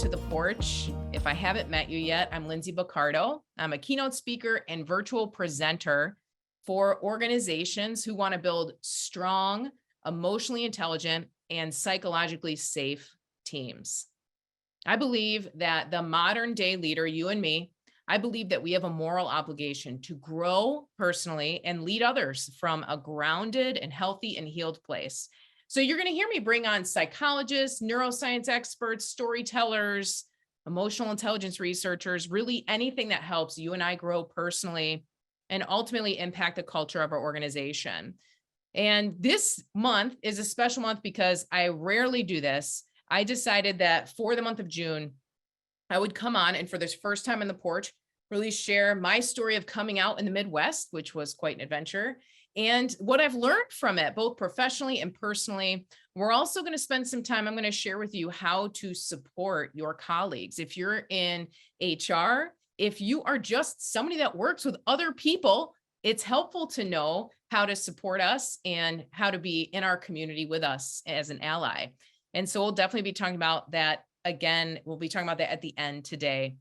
to The Porch. If I haven't met you yet, I'm Lindsay Boccardo. I'm a keynote speaker and virtual presenter for organizations who want to build strong, emotionally intelligent, and psychologically safe teams. I believe that the modern day leader, you and me, I believe that we have a moral obligation to grow personally and lead others from a grounded and healthy and healed place. So you're going to hear me bring on psychologists, neuroscience experts, storytellers, emotional intelligence researchers, really anything that helps you and I grow personally and ultimately impact the culture of our organization. And this month is a special month because I rarely do this. I decided that for the month of June, I would come on and for this first time in The Porch, really share my story of coming out in the Midwest, which was quite an adventure, and what I've learned from it, both professionally and personally. We're also going to spend some time, I'm going to share with you how to support your colleagues. If you're in HR, if you are just somebody that works with other people, it's helpful to know how to support us and how to be in our community with us as an ally. And so we'll definitely be talking about that again. We'll be talking about that at the end today.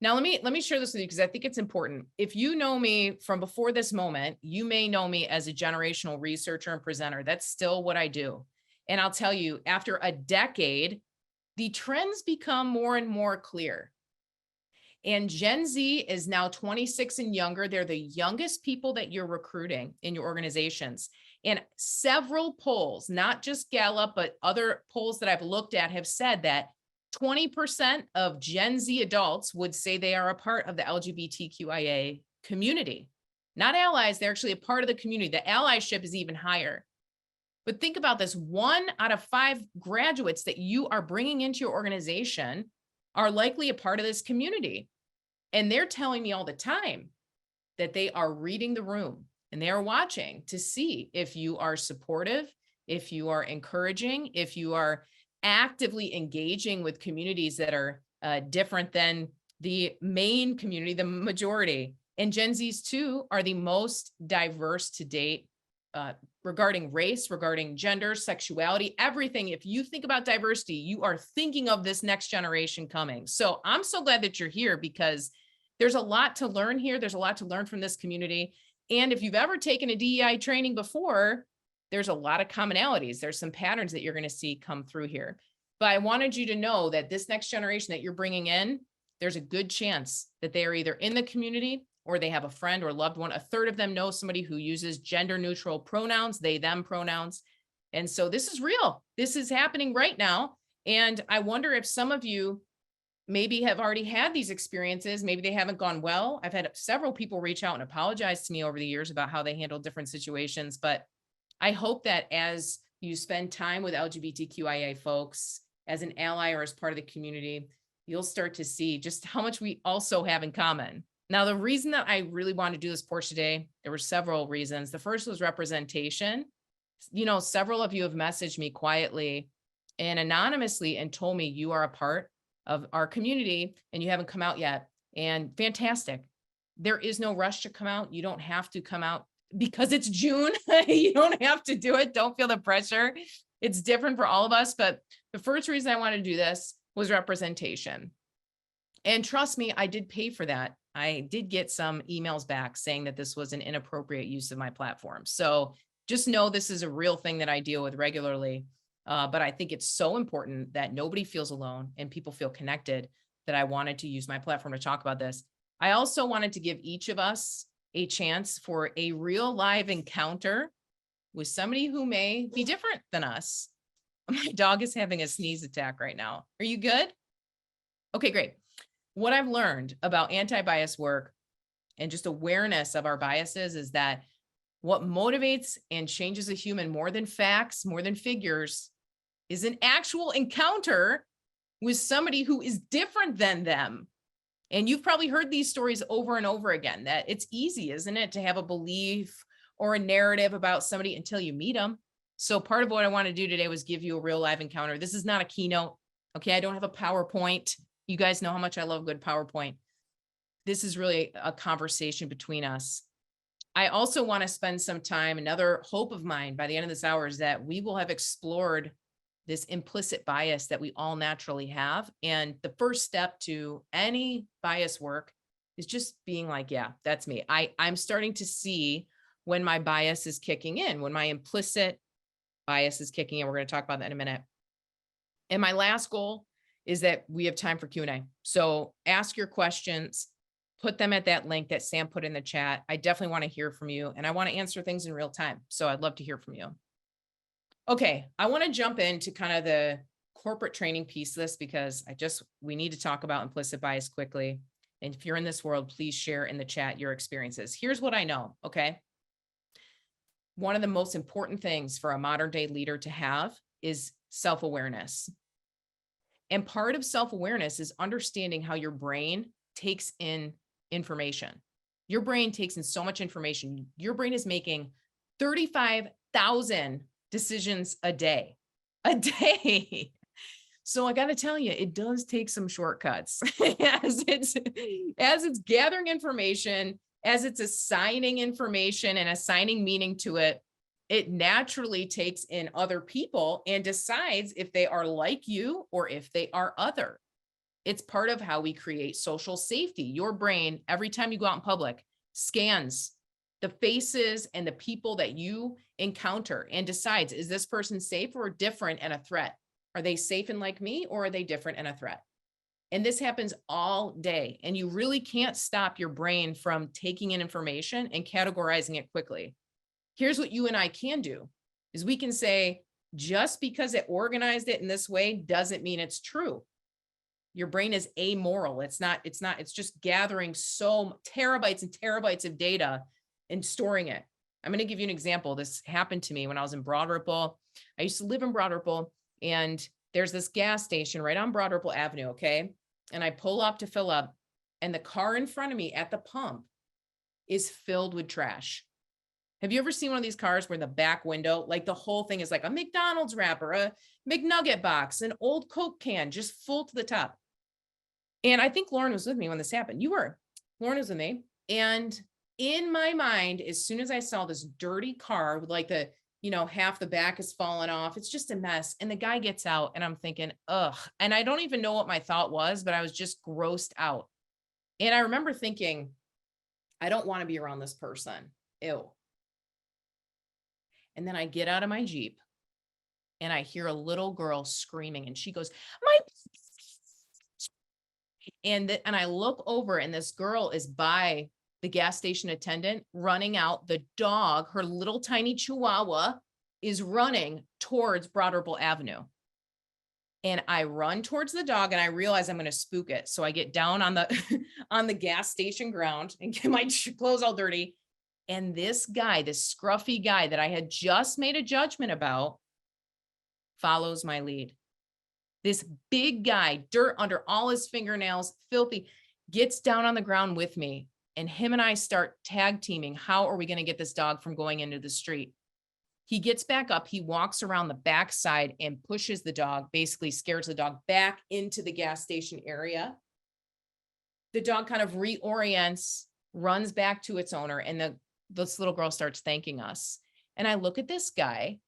Now, let me share this with you because I think it's important. If you know me from before this moment, you may know me as a generational researcher and presenter. That's still what I do. And I'll tell you, after a decade, the trends become more and more clear. And Gen Z is now 26 and younger. They're the youngest people that you're recruiting in your organizations. And several polls, not just Gallup, but other polls that I've looked at have said that 20% of Gen Z adults would say they are a part of the LGBTQIA community. Not allies, they're actually a part of the community. The allyship is even higher. But think about this, 1 out of 5 graduates that you are bringing into your organization are likely a part of this community. And they're telling me all the time that they are reading the room and they are watching to see if you are supportive, if you are encouraging, if you are actively engaging with communities that are different than the main community, the majority. And Gen Zs too are the most diverse to date regarding race, regarding gender, sexuality, everything. If you think about diversity, you are thinking of this next generation coming. So I'm so glad that you're here because there's a lot to learn here. There's a lot to learn from this community. And if you've ever taken a DEI training before, there's a lot of commonalities. There's some patterns that you're going to see come through here. But I wanted you to know that this next generation that you're bringing in, there's a good chance that they are either in the community or they have a friend or loved one. A third of them know somebody who uses gender neutral pronouns, they, them pronouns. And so this is real. This is happening right now. And I wonder if some of you maybe have already had these experiences. Maybe they haven't gone well. I've had several people reach out and apologize to me over the years about how they handled different situations. But I hope that as you spend time with LGBTQIA folks as an ally or as part of the community, you'll start to see just how much we also have in common. Now, the reason that I really want to do this Porch today, there were several reasons. The first was representation. You know, several of you have messaged me quietly and anonymously and told me you are a part of our community and you haven't come out yet. And fantastic. There is no rush to come out. You don't have to come out because it's June. You don't have to do it. Don't feel the pressure. It's different for all of us. But the first reason I wanted to do this was representation. And trust me, I did pay for that. I did get some emails back saying that this was an inappropriate use of my platform. So just know this is a real thing that I deal with regularly. But I think it's so important that nobody feels alone and people feel connected that I wanted to use my platform to talk about this. I also wanted to give each of us a chance for a real live encounter with somebody who may be different than us. My dog is having a sneeze attack right now. Are you good? Okay, great. What I've learned about anti-bias work and just awareness of our biases is that what motivates and changes a human more than facts, more than figures, is an actual encounter with somebody who is different than them. And you've probably heard these stories over and over again, that it's easy, isn't it, to have a belief or a narrative about somebody until you meet them. So part of what I want to do today was give you a real live encounter. This is not a keynote. Okay, I don't have a PowerPoint. You guys know how much I love good PowerPoint. This is really a conversation between us. I also want to spend some time, another hope of mine by the end of this hour is that we will have explored this implicit bias that we all naturally have. And the first step to any bias work is just being like, yeah, that's me. I'm starting to see when my bias is kicking in, when my implicit bias is kicking in. We're going to talk about that in a minute. And my last goal is that we have time for Q&A. So ask your questions, put them at that link that Sam put in the chat. I definitely want to hear from you, and I want to answer things in real time. So I'd love to hear from you. Okay, I want to jump into kind of the corporate training piece of this because we need to talk about implicit bias quickly. And if you're in this world, please share in the chat your experiences. Here's what I know, okay? One of the most important things for a modern day leader to have is self-awareness. And part of self-awareness is understanding how your brain takes in information. Your brain takes in so much information. Your brain is making 35,000 decisions a day. So I got to tell you, it does take some shortcuts as it's gathering information, as it's assigning information and assigning meaning to it. It naturally takes in other people and decides if they are like you or if they are other. It's part of how we create social safety. Your brain, every time you go out in public, scans the faces and the people that you encounter and decides, is this person safe or different and a threat? Are they safe and like me, or are they different and a threat? And this happens all day. And you really can't stop your brain from taking in information and categorizing it quickly. Here's what you and I can do is we can say, just because it organized it in this way doesn't mean it's true. Your brain is amoral. It's just gathering so terabytes and terabytes of data and storing it. I'm going to give you an example. This happened to me when I was in Broad Ripple. I used to live in Broad Ripple, and there's this gas station right on Broad Ripple Avenue. Okay. And I pull up to fill up, and the car in front of me at the pump is filled with trash. Have you ever seen one of these cars where the back window, like the whole thing is like a McDonald's wrapper, a McNugget box, an old Coke can, just full to the top? And I think Lauren was with me when this happened. Lauren was with me. And in my mind, as soon as I saw this dirty car with like half the back is falling off, it's just a mess. And the guy gets out and I'm thinking, ugh. And I don't even know what my thought was, but I was just grossed out. And I remember thinking, I don't want to be around this person. Ew. And then I get out of my Jeep and I hear a little girl screaming, and she goes, and I look over, and this girl is by the gas station attendant running out. The dog, her little tiny chihuahua, is running towards Broad Ripple Avenue. And I run towards the dog and I realize I'm going to spook it. So I get down on the, on the gas station ground and get my clothes all dirty. And this guy, this scruffy guy that I had just made a judgment about, follows my lead. This big guy, dirt under all his fingernails, filthy, gets down on the ground with me. And him and I start tag teaming. How are we going to get this dog from going into the street? He gets back up. He walks around the backside and pushes the dog, basically scares the dog back into the gas station area. The dog kind of reorients, runs back to its owner, and this little girl starts thanking us. And I look at this guy,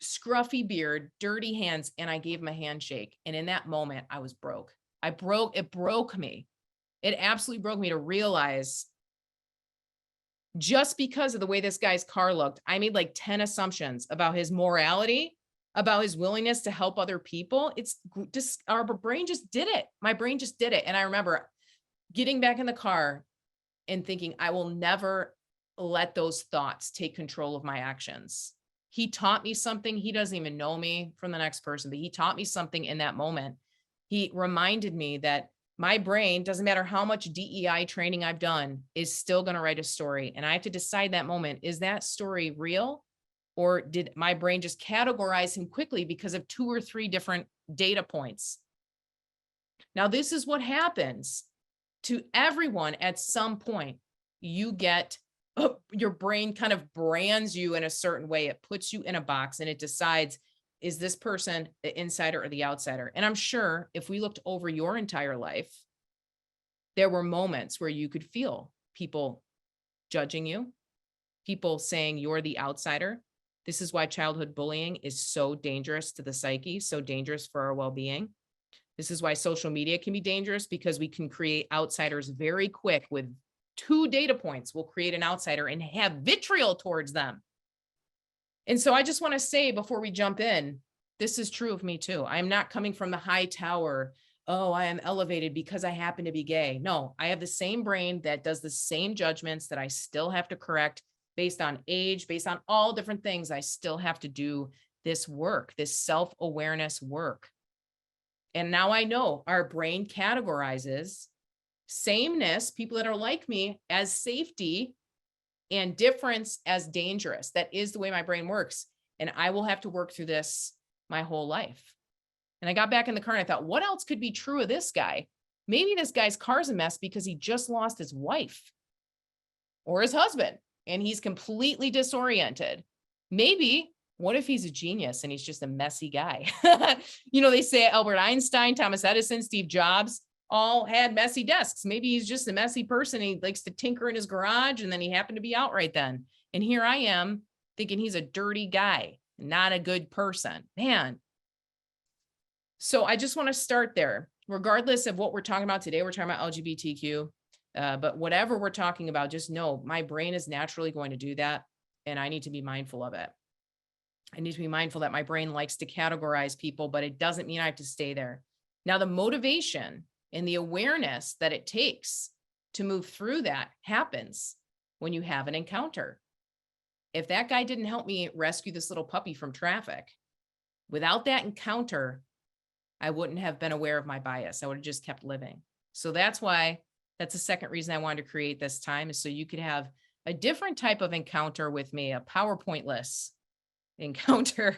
scruffy beard, dirty hands, and I gave him a handshake. And in that moment, I was broke. It broke me. It absolutely broke me to realize, just because of the way this guy's car looked, I made like 10 assumptions about his morality, about his willingness to help other people. It's just, our brain just did it. My brain just did it. And I remember getting back in the car and thinking, I will never let those thoughts take control of my actions. He taught me something. He doesn't even know me from the next person, but he taught me something in that moment. He reminded me that my brain, doesn't matter how much DEI training I've done, is still going to write a story. And I have to decide that moment, is that story real? Or did my brain just categorize him quickly because of 2 or 3 different data points? Now, this is what happens to everyone at some point. You get, your brain kind of brands you in a certain way. It puts you in a box and it decides, is this person the insider or the outsider? And I'm sure if we looked over your entire life, there were moments where you could feel people judging you, people saying you're the outsider. This is why childhood bullying is so dangerous to the psyche, so dangerous for our well-being. This is why social media can be dangerous, because we can create outsiders very quick. With 2 data points, we'll create an outsider and have vitriol towards them. And so I just want to say before we jump in, this is true of me too. I am not coming from the high tower. Oh, I am elevated because I happen to be gay. No, I have the same brain that does the same judgments that I still have to correct based on age, based on all different things. I still have to do this work, this self-awareness work. And now I know our brain categorizes sameness, people that are like me, as safety, and difference as dangerous. That is the way my brain works. And I will have to work through this my whole life. And I got back in the car and I thought, what else could be true of this guy? Maybe this guy's car's a mess because he just lost his wife or his husband and he's completely disoriented. Maybe, what if he's a genius and he's just a messy guy? They say Albert Einstein, Thomas Edison, Steve Jobs all had messy desks. Maybe he's just a messy person. He likes to tinker in his garage and then he happened to be out right then. And here I am thinking he's a dirty guy, not a good person, man. So I just want to start there. Regardless of what we're talking about today, we're talking about LGBTQ, but whatever we're talking about, just know my brain is naturally going to do that. And I need to be mindful of it. I need to be mindful that my brain likes to categorize people, but it doesn't mean I have to stay there. Now, the motivation and the awareness that it takes to move through that happens when you have an encounter. If that guy didn't help me rescue this little puppy from traffic, without that encounter, I wouldn't have been aware of my bias. I would have just kept living. So that's the second reason I wanted to create this time, is so you could have a different type of encounter with me, a PowerPoint-less encounter.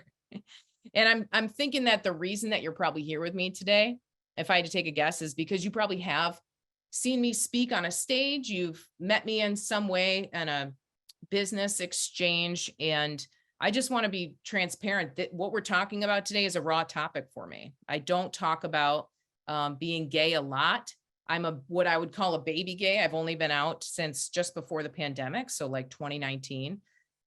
And I'm thinking that the reason that you're probably here with me today, if I had to take a guess, is because you probably have seen me speak on a stage. You've met me in some way in a business exchange. And I just want to be transparent that what we're talking about today is a raw topic for me. I don't talk about being gay a lot. I'm what I would call a baby gay. I've only been out since just before the pandemic, so like 2019.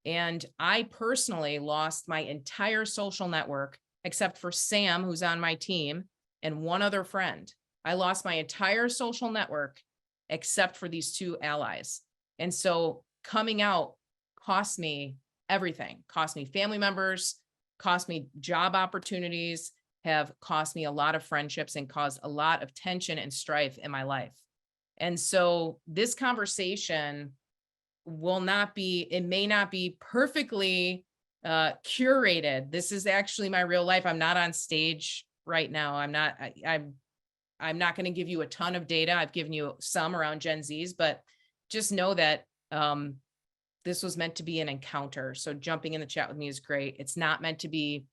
And I personally lost my entire social network, except for Sam, who's on my team, and one other friend. I lost my entire social network, except for these 2 allies. And so coming out cost me everything, cost me family members, cost me job opportunities, have cost me a lot of friendships, and caused a lot of tension and strife in my life. And so this conversation it may not be perfectly curated. This is actually my real life. I'm not on stage right now. I'm not going to give you a ton of data. I've given you some around Gen Zs, but just know that this was meant to be an encounter. So jumping in the chat with me is great. It's not meant to be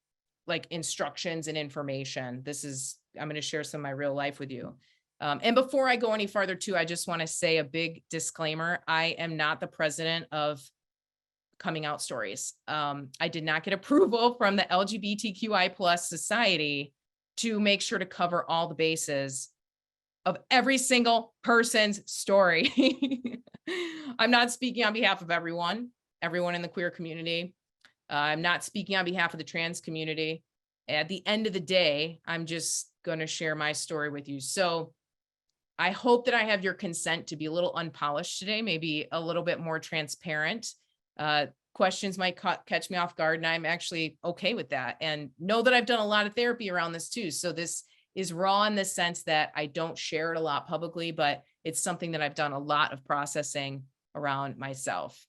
like instructions and information. I'm going to share some of my real life with you. And before I go any farther too, I just want to say a big disclaimer. I am not the president of Coming Out Stories. I did not get approval from the LGBTQI plus society to make sure to cover all the bases of every single person's story. I'm not speaking on behalf of everyone in the queer community. I'm not speaking on behalf of the trans community. At the end of the day, I'm just going to share my story with you. So I hope that I have your consent to be a little unpolished today, maybe a little bit more transparent. Questions might catch me off guard, and I'm actually okay with that. And know that I've done a lot of therapy around this too. So this is raw in the sense that I don't share it a lot publicly, but it's something that I've done a lot of processing around myself.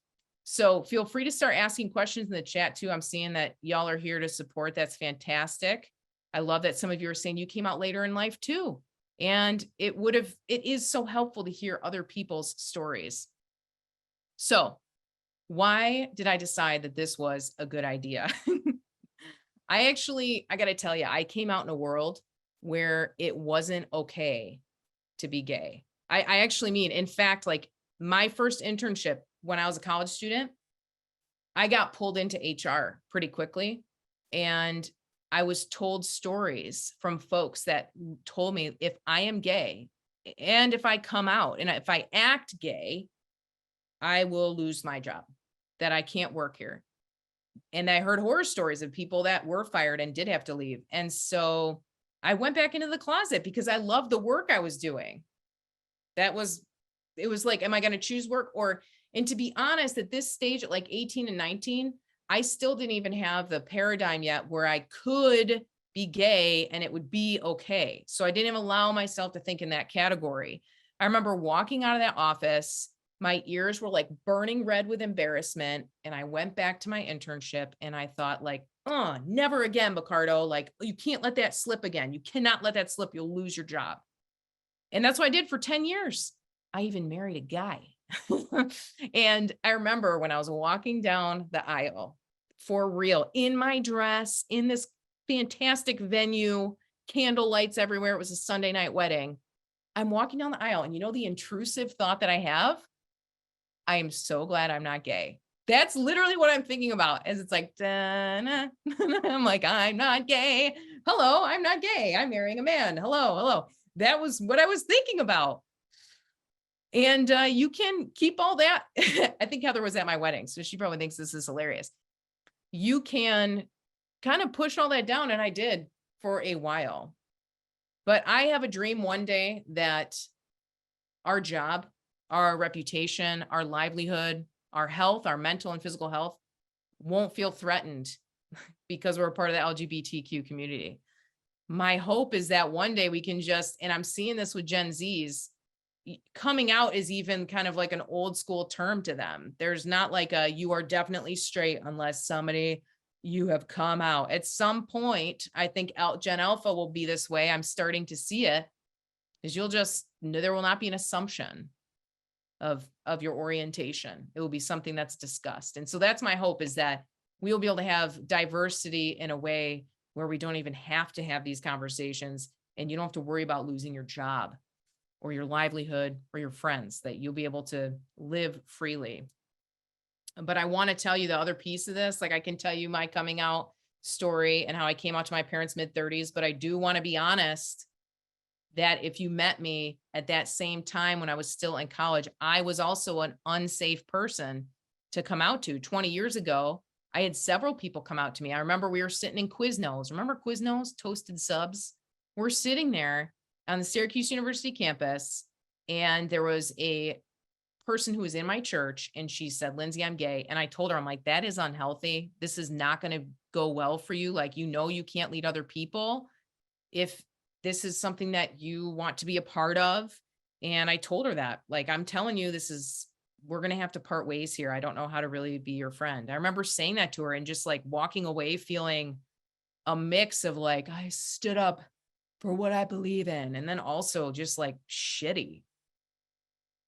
So feel free to start asking questions in the chat too. I'm seeing that y'all are here to support. That's fantastic. I love that some of you are saying you came out later in life too. And it is so helpful to hear other people's stories. So why did I decide that this was a good idea? I got to tell you, I came out in a world where it wasn't okay to be gay. I actually mean, in fact, like my first internship when I was a college student, I got pulled into HR pretty quickly. And I was told stories from folks that told me if I am gay and if I come out and if I act gay, I will lose my job, that I can't work here. And I heard horror stories of people that were fired and did have to leave. And so I went back into the closet because I loved the work I was doing. That was, it was like, am I going to choose work or, and to be honest, at this stage, at like 18 and 19, I still didn't even have the paradigm yet where I could be gay and it would be okay. So I didn't even allow myself to think in that category. I remember walking out of that office, my ears were like burning red with embarrassment. And I went back to my internship and I thought like, oh, never again, Boccardo. Like, you can't let that slip again. You cannot let that slip. You'll lose your job. And that's what I did for 10 years. I even married a guy. And I remember when I was walking down the aisle for real in my dress in this fantastic venue, candle lights everywhere. It was a Sunday night wedding. I'm walking down the aisle and you know, the intrusive thought that I have, I am so glad I'm not gay. That's literally what I'm thinking about as it's like, da-na. I'm like, I'm not gay. Hello, I'm not gay. I'm marrying a man. Hello, hello. That was what I was thinking about. And you can keep all that. I think Heather was at my wedding, so she probably thinks this is hilarious. You can kind of push all that down, and I did for a while. But I have a dream one day that our job, our reputation, our livelihood, our health, our mental and physical health won't feel threatened because we're a part of the LGBTQ community. My hope is that one day we can just, and I'm seeing this with Gen Zs, coming out is even kind of like an old school term to them. There's not like a, you are definitely straight unless you have come out. At some point, I think Gen Alpha will be this way. I'm starting to see it, is there will not be an assumption of your orientation. It will be something that's discussed. And so that's my hope, is that we'll be able to have diversity in a way where we don't even have to have these conversations and you don't have to worry about losing your job or your livelihood or your friends, that you'll be able to live freely. But I want to tell you the other piece of this. Like, I can tell you my coming out story and how I came out to my parents' mid-30s, but I do want to be honest that if you met me at that same time when I was still in college, I was also an unsafe person to come out to. 20 years ago, I had several people come out to me. I remember we were sitting in Quiznos. Remember Quiznos, toasted subs? We're sitting there on the Syracuse University campus, and there was a person who was in my church, and she said, Lindsay, I'm gay. And I told her, I'm like, that is unhealthy. This is not going to go well for you. Like, you can't lead other people if this is something that you want to be a part of. And I told her that, like, I'm telling you, we're going to have to part ways here. I don't know how to really be your friend. I remember saying that to her and just like walking away feeling a mix of like, I stood up for what I believe in. And then also just like shitty.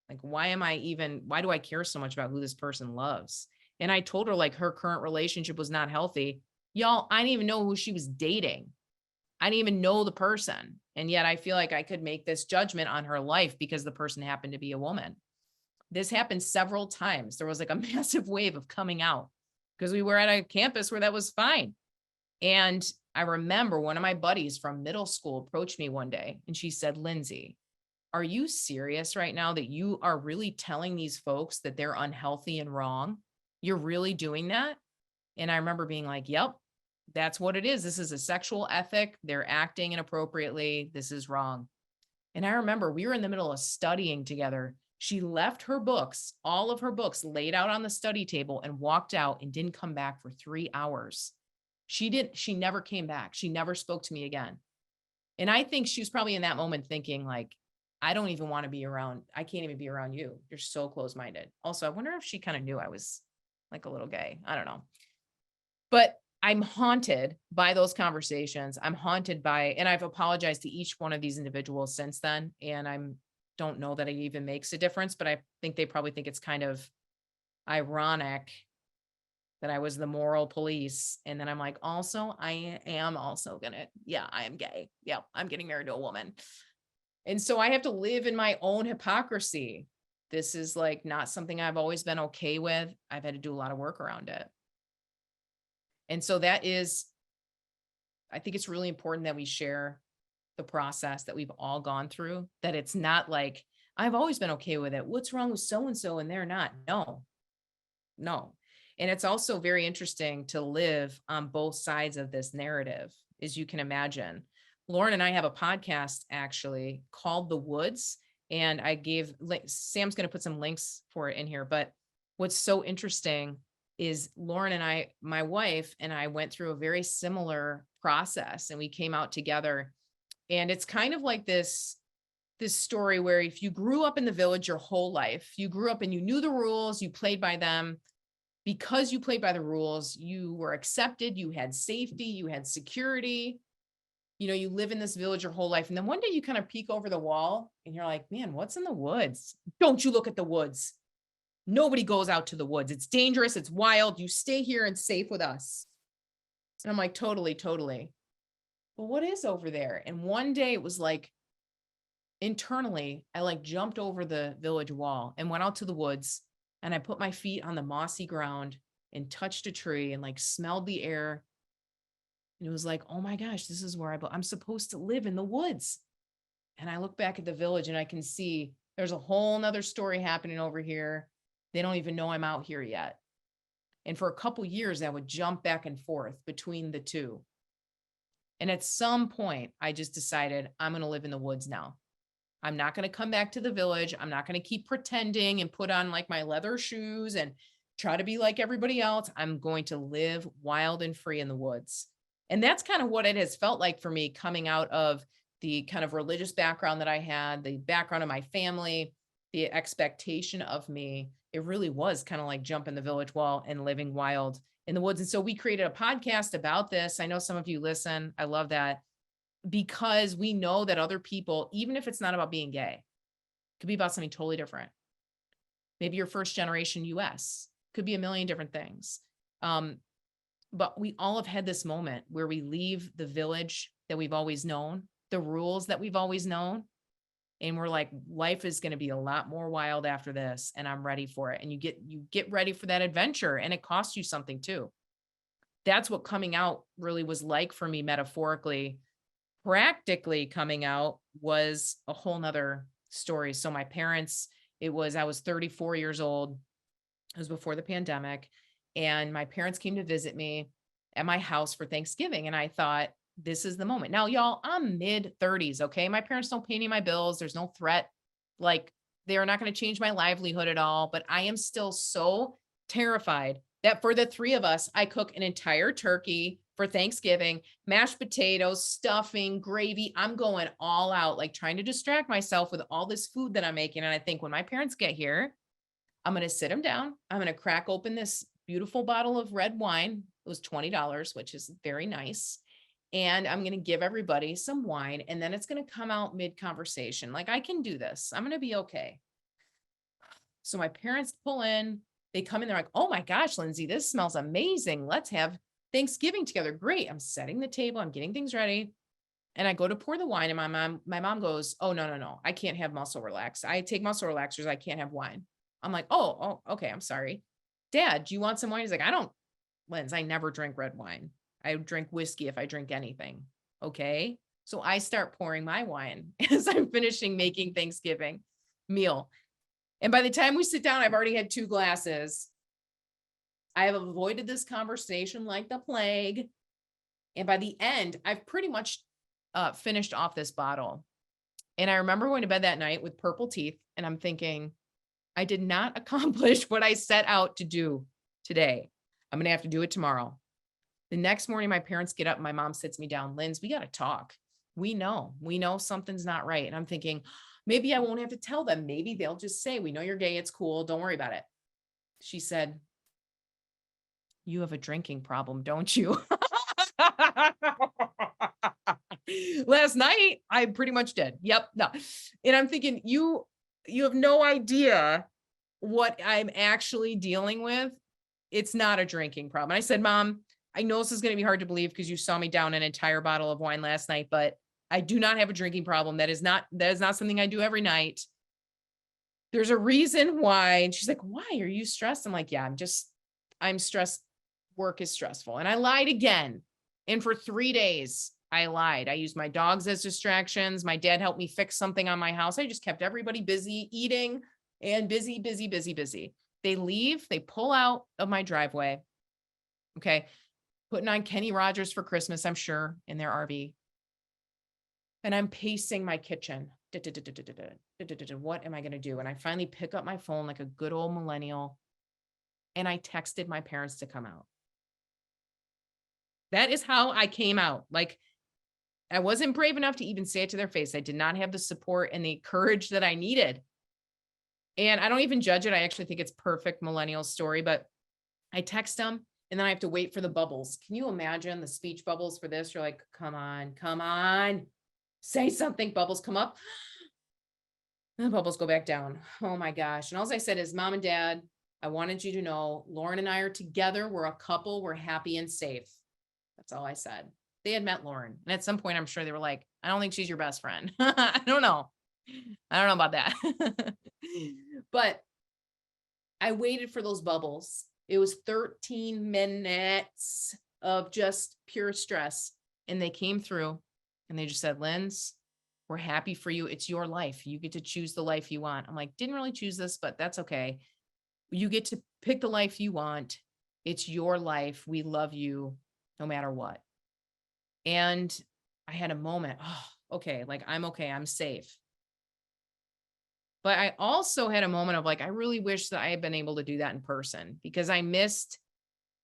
Like, why do I care so much about who this person loves? And I told her like her current relationship was not healthy. Y'all, I didn't even know who she was dating. I didn't even know the person. And yet I feel like I could make this judgment on her life because the person happened to be a woman. This happened several times. There was like a massive wave of coming out because we were at a campus where that was fine. And I remember one of my buddies from middle school approached me one day and she said, Lindsay, are you serious right now that you are really telling these folks that they're unhealthy and wrong? You're really doing that? And I remember being like, yep, that's what it is. This is a sexual ethic. They're acting inappropriately. This is wrong. And I remember we were in the middle of studying together. She left her books, all of her books laid out on the study table, and walked out and didn't come back for 3 hours. She never came back. She never spoke to me again. And I think she was probably in that moment thinking like, I don't even want to be around. I can't even be around you. You're so close-minded. Also, I wonder if she kind of knew I was like a little gay. I don't know. But I'm haunted by those conversations. I'm haunted by, and I've apologized to each one of these individuals since then. And don't know that it even makes a difference, but I think they probably think it's kind of ironic that I was the moral police. And then I'm like, also, I am also I am gay. Yeah, I'm getting married to a woman. And so I have to live in my own hypocrisy. This is like not something I've always been okay with. I've had to do a lot of work around it. And so I think it's really important that we share the process that we've all gone through, that it's not like, I've always been okay with it. What's wrong with so-and-so and they're not? No. And it's also very interesting to live on both sides of this narrative, as you can imagine. Lauren and I have a podcast actually called The Woods, and I gave Sam's going to put some links for it in here. But what's so interesting is Lauren and I, my wife and I, went through a very similar process, and we came out together. And it's kind of like this story where if you grew up in the village your whole life, you grew up and you knew the rules, you played by them. Because you played by the rules, you were accepted, you had safety, you had security. You know, you live in this village your whole life. And then one day you kind of peek over the wall and you're like, man, what's in the woods? Don't you look at the woods. Nobody goes out to the woods. It's dangerous. It's wild. You stay here and safe with us. And I'm like, totally, totally. But what is over there? And one day it was like, internally, I like jumped over the village wall and went out to the woods. And I put my feet on the mossy ground and touched a tree and like smelled the air. And it was like, oh my gosh, this is where I'm supposed to live, in the woods. And I look back at the village and I can see there's a whole nother story happening over here. They don't even know I'm out here yet. And for a couple years, I would jump back and forth between the two. And at some point, I just decided I'm going to live in the woods now. I'm not going to come back to the village. I'm not going to keep pretending and put on like my leather shoes and try to be like everybody else. I'm going to live wild and free in the woods. And that's kind of what it has felt like for me, coming out of the kind of religious background that I had, the background of my family, the expectation of me. It really was kind of like jumping the village wall and living wild in the woods. And so we created a podcast about this. I know some of you listen. I love that, because we know that other people, even if it's not about being gay, it could be about something totally different. Maybe you're first generation US, could be a million different things. But we all have had this moment where we leave the village that we've always known, the rules that we've always known. And we're like, life is going to be a lot more wild after this, and I'm ready for it. And you get ready for that adventure, and it costs you something too. That's what coming out really was like for me, metaphorically. Practically, coming out was a whole nother story. So my parents, I was 34 years old. It was before the pandemic. And my parents came to visit me at my house for Thanksgiving. And I thought, this is the moment. Now, y'all, I'm mid-30s, okay? My parents don't pay any of my bills. There's no threat. Like, they are not going to change my livelihood at all. But I am still so terrified that for the three of us, I cook an entire turkey for Thanksgiving, mashed potatoes, stuffing, gravy. I'm going all out, like trying to distract myself with all this food that I'm making. And I think when my parents get here, I'm going to sit them down. I'm going to crack open this beautiful bottle of red wine. It was $20, which is very nice. And I'm going to give everybody some wine, and then it's going to come out mid-conversation. Like, I can do this. I'm going to be okay. So my parents pull in, they come in, they're like, oh my gosh, Lindsay, this smells amazing. Let's have Thanksgiving together. Great. I'm setting the table. I'm getting things ready. And I go to pour the wine, and my mom goes, oh, no. I can't have muscle relax. I take muscle relaxers. I can't have wine. I'm like, oh, okay. I'm sorry. Dad, do you want some wine? He's like, Linz, I never drink red wine. I drink whiskey if I drink anything. Okay. So I start pouring my wine as I'm finishing making Thanksgiving meal. And by the time we sit down, I've already had 2 glasses. I have avoided this conversation like the plague. And by the end, I've pretty much finished off this bottle. And I remember going to bed that night with purple teeth. And I'm thinking, I did not accomplish what I set out to do today. I'm going to have to do it tomorrow. The next morning, my parents get up and my mom sits me down. Linz, we got to talk. We know something's not right. And I'm thinking, maybe I won't have to tell them. Maybe they'll just say, we know you're gay. It's cool. Don't worry about it. She said, you have a drinking problem, don't you? Last night, I pretty much did. Yep. No. And I'm thinking, you have no idea what I'm actually dealing with. It's not a drinking problem. I said, Mom, I know this is going to be hard to believe because you saw me down an entire bottle of wine last night, but I do not have a drinking problem. That is not something I do every night. There's a reason why. And she's like, why are you stressed? I'm like, yeah, I'm stressed. Work is stressful. And I lied again. And for 3 days, I lied. I used my dogs as distractions. My dad helped me fix something on my house. I just kept everybody busy eating and busy. They leave, they pull out of my driveway. Okay. Putting on Kenny Rogers for Christmas, I'm sure, in their RV. And I'm pacing my kitchen. What am I going to do? And I finally pick up my phone like a good old millennial. And I texted my parents to come out. That is how I came out. Like, I wasn't brave enough to even say it to their face. I did not have the support and the courage that I needed. And I don't even judge it. I actually think it's perfect millennial story, but I text them and then I have to wait for the bubbles. Can you imagine the speech bubbles for this? You're like, come on, say something. Bubbles come up. And the bubbles go back down. Oh my gosh. And all I said is, Mom and Dad, I wanted you to know Lauren and I are together. We're a couple. We're happy and safe. That's all I said. They had met Lauren. And at some point, I'm sure they were like, I don't think she's your best friend. I don't know. I don't know about that. But I waited for those bubbles. It was 13 minutes of just pure stress. And they came through and they just said, Linz, we're happy for you. It's your life. You get to choose the life you want. I'm like, didn't really choose this, but that's okay. You get to pick the life you want. It's your life. We love you no matter what. And I had a moment. Oh, okay. Like, I'm okay. I'm safe. But I also had a moment of like, I really wish that I had been able to do that in person because I missed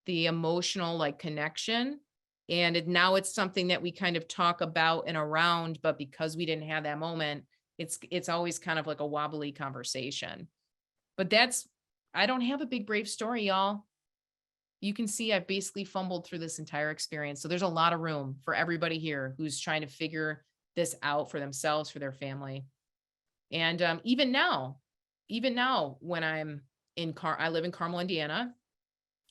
the emotional like connection. And now it's something that we kind of talk about and around, but because we didn't have that moment, it's always kind of like a wobbly conversation. But I don't have a big brave story, y'all. You can see I've basically fumbled through this entire experience. So there's a lot of room for everybody here who's trying to figure this out for themselves, for their family. And even now, when I live in Carmel, Indiana,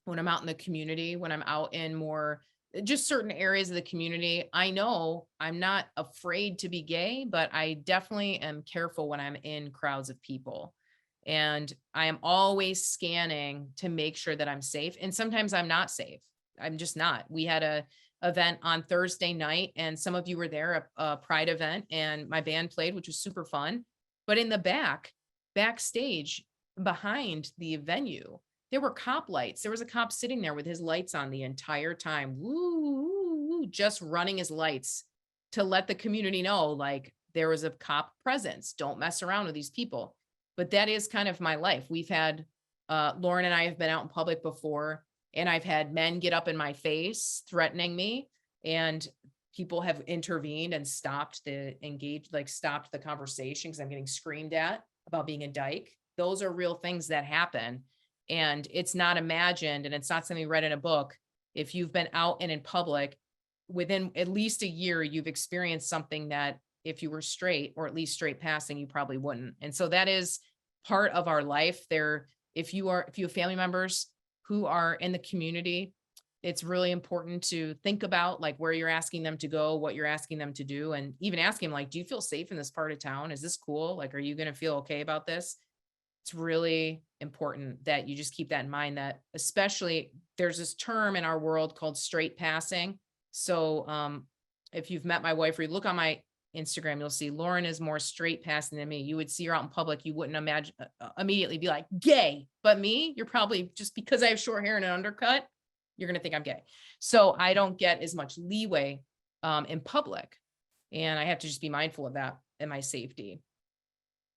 when I'm out in the community, when I'm out in more just certain areas of the community, I know I'm not afraid to be gay, but I definitely am careful when I'm in crowds of people. And I am always scanning to make sure that I'm safe. And sometimes I'm not safe. I'm just not. We had a event on Thursday night and some of you were there, a Pride event, and my band played, which was super fun. But in the backstage behind the venue, there were cop lights. There was a cop sitting there with his lights on the entire time. Woo, just running his lights to let the community know, like, there was a cop presence. Don't mess around with these people. But that is kind of my life. We've had, Lauren and I have been out in public before, and I've had men get up in my face threatening me, and people have intervened and stopped the conversation because I'm getting screamed at about being a dyke. Those are real things that happen. And it's not imagined, and it's not something read in a book. If you've been out and in public within at least a year, you've experienced something that if you were straight or at least straight passing, you probably wouldn't. And so that is part of our life there. If you have family members who are in the community, it's really important to think about like where you're asking them to go, what you're asking them to do, and even asking them, like, do you feel safe in this part of town? Is this cool? Like, are you going to feel okay about this? It's really important that you just keep that in mind, that especially there's this term in our world called straight passing. So if you've met my wife or you look on my Instagram, you'll see Lauren is more straight passing than me. You would see her out in public. You wouldn't imagine immediately be like gay, but me, you're probably, just because I have short hair and an undercut, you're going to think I'm gay. So I don't get as much leeway in public, and I have to just be mindful of that and my safety.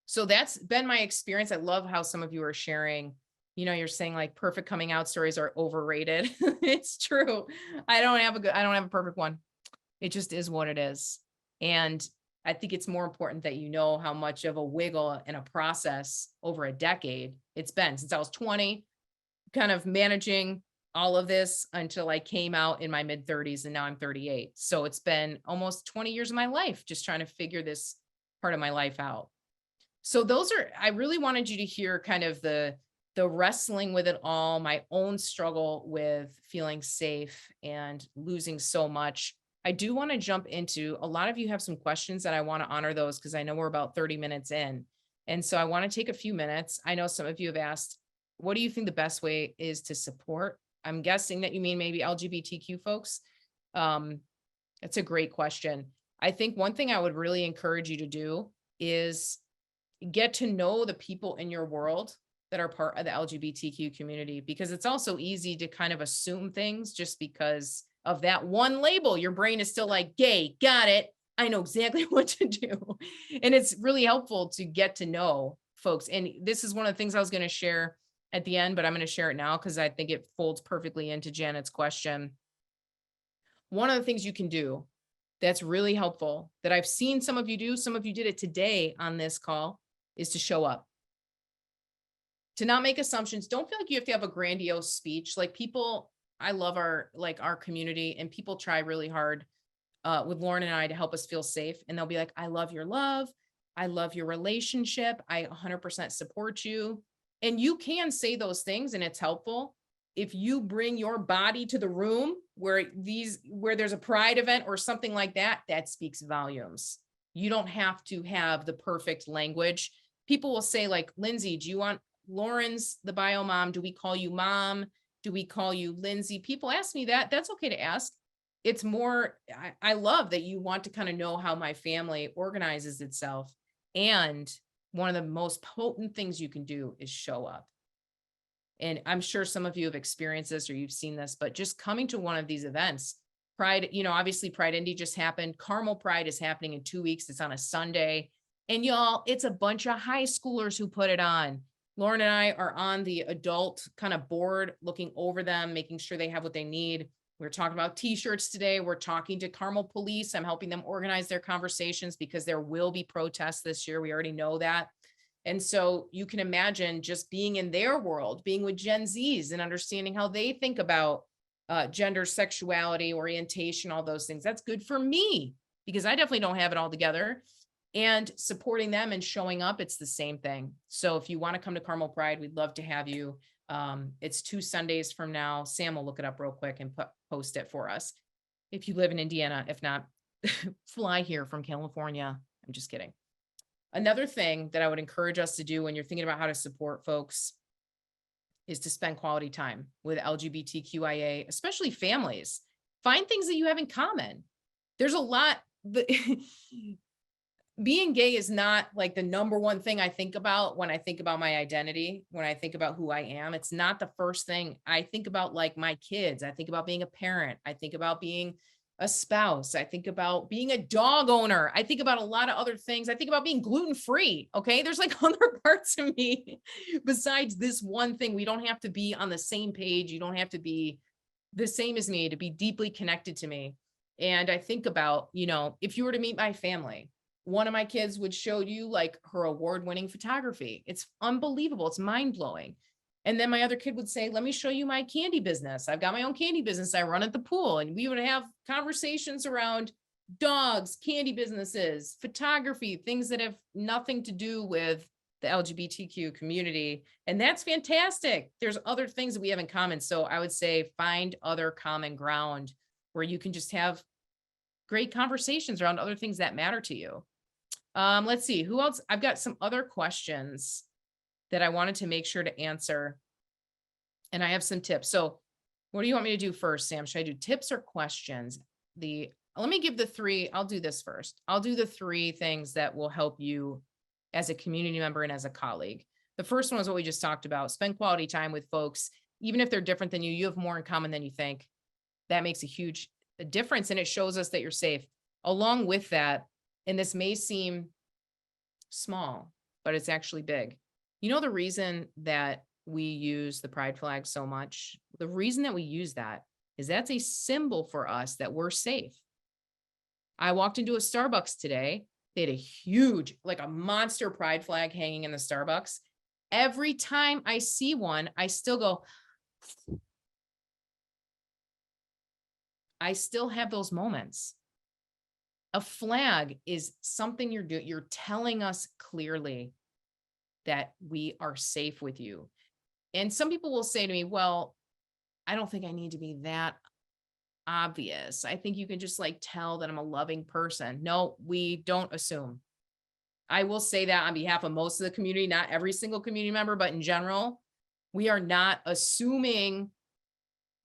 So that's been my experience. I love how some of you are sharing, you're saying like perfect coming out stories are overrated. It's true. I don't have a perfect one. It just is what it is. And I think it's more important that you know how much of a wiggle and a process over a decade it's been since I was 20, kind of managing all of this until I came out in my mid 30s, and now I'm 38. So it's been almost 20 years of my life just trying to figure this part of my life out. So I really wanted you to hear kind of the wrestling with it all, my own struggle with feeling safe and losing so much. I do want to jump into, a lot of you have some questions that I want to honor those because I know we're about 30 minutes in. And so I want to take a few minutes. I know some of you have asked, what do you think the best way is to support? I'm guessing that you mean maybe LGBTQ folks. It's a great question. I think one thing I would really encourage you to do is get to know the people in your world that are part of the LGBTQ community, because it's also easy to kind of assume things just because of that one label. Your brain is still like, gay, got it. I know exactly what to do. And it's really helpful to get to know folks. And this is one of the things I was going to share at the end, but I'm going to share it now because I think it folds perfectly into Janet's question. One of the things you can do that's really helpful that I've seen some of you do, some of you did it today on this call, is to show up. To not make assumptions. Don't feel like you have to have a grandiose speech. Like people, I love our community, and people try really hard with Lauren and I to help us feel safe. And they'll be like, I love your love. I love your relationship. I 100% support you. And you can say those things and it's helpful. If you bring your body to the room where there's a pride event or something like that, that speaks volumes. You don't have to have the perfect language. People will say like, Lindsay, do you want Lauren's the bio mom? Do we call you mom? Do we call you Lindsay? People ask me that. That's okay to ask. It's more, I love that you want to kind of know how my family organizes itself. And one of the most potent things you can do is show up. And I'm sure some of you have experienced this or you've seen this, but just coming to one of these events, Pride, obviously Pride Indy just happened. Carmel Pride is happening in 2 weeks. It's on a Sunday. And y'all, it's a bunch of high schoolers who put it on. Lauren and I are on the adult kind of board, looking over them, making sure they have what they need. We're talking about t-shirts today. We're talking to Carmel police. I'm helping them organize their conversations because there will be protests this year. We already know that. And so you can imagine just being in their world, being with Gen Zs and understanding how they think about gender, sexuality, orientation, all those things. That's good for me because I definitely don't have it all together. And supporting them and showing up, it's the same thing. So if you want to come to Carmel Pride, we'd love to have you. It's 2 Sundays from now. Sam will look it up real quick and post it for us. If you live in Indiana, if not, fly here from California. I'm just kidding. Another thing that I would encourage us to do when you're thinking about how to support folks is to spend quality time with LGBTQIA, especially families. Find things that you have in common. There's a lot. Being gay is not like the number one thing I think about when I think about my identity, when I think about who I am. It's not the first thing I think about, like my kids. I think about being a parent. I think about being a spouse. I think about being a dog owner. I think about a lot of other things. I think about being gluten-free. Okay. There's like other parts of me besides this one thing. We don't have to be on the same page. You don't have to be the same as me to be deeply connected to me. And I think about, if you were to meet my family, one of my kids would show you like her award-winning photography. It's unbelievable. It's mind-blowing. And then my other kid would say, let me show you my candy business. I've got my own candy business. I run at the pool. And we would have conversations around dogs, candy businesses, photography, things that have nothing to do with the LGBTQ community. And that's fantastic. There's other things that we have in common. So I would say find other common ground where you can just have great conversations around other things that matter to you. Let's see who else. I've got some other questions that I wanted to make sure to answer. And I have some tips. So what do you want me to do first, Sam? Should I do tips or questions? Let me give the 3. I'll do this first. I'll do the 3 things that will help you as a community member and as a colleague. The first one is what we just talked about. Spend quality time with folks. Even if they're different than you, you have more in common than you think. That makes a huge difference. And it shows us that you're safe. Along with that, and this may seem small, but it's actually big. The reason that we use the pride flag so much, the reason that we use that is that's a symbol for us that we're safe. I walked into a Starbucks today. They had a huge, like a monster pride flag hanging in the Starbucks. Every time I see one, I still go, I still have those moments. A flag is something you're doing. You're telling us clearly that we are safe with you. And some people will say to me, well, I don't think I need to be that obvious. I think you can just like tell that I'm a loving person. No, we don't assume. I will say that on behalf of most of the community, not every single community member, but in general, we are not assuming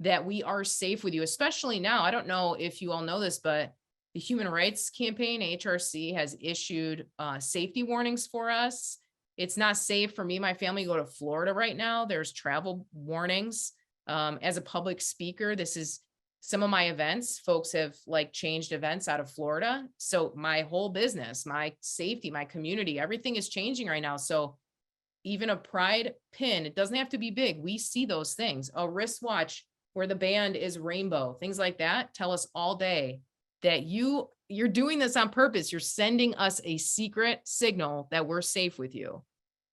that we are safe with you, especially now. I don't know if you all know this, but the Human Rights Campaign, HRC, has issued safety warnings for us. It's not safe for me and my family to go to Florida right now. There's travel warnings. As a public speaker, this is some of my events. Folks have like changed events out of Florida. So my whole business, my safety, my community, everything is changing right now. So even a pride pin, it doesn't have to be big. We see those things. A wristwatch where the band is rainbow, things like that tell us all day that you're doing this on purpose. You're sending us a secret signal that we're safe with you.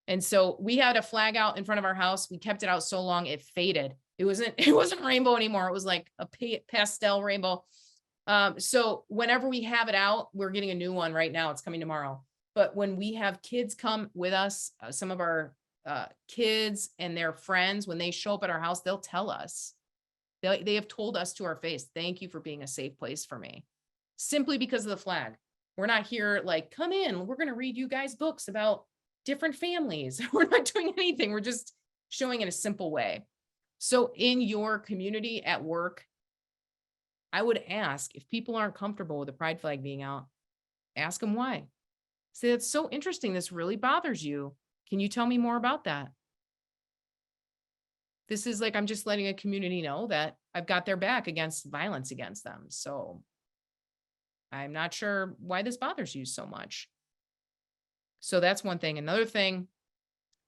And so we had a flag out in front of our house. We kept it out so long it faded. It wasn't rainbow anymore. It was like a pastel rainbow. So whenever we have it out, we're getting a new one right now. It's coming tomorrow. But when we have kids come with us, some of our kids and their friends, when they show up at our house, they'll tell us. They have told us to our face, thank you for being a safe place for me. Simply because of the flag. We're not here like, come in, we're going to read you guys books about different families. We're not doing anything. We're just showing in a simple way. So in your community, at work, I would ask if people aren't comfortable with the pride flag being out, ask them why. Say, that's so interesting. This really bothers you. Can you tell me more about that? This is like, I'm just letting a community know that I've got their back against violence against them. So I'm not sure why this bothers you so much. So that's one thing. Another thing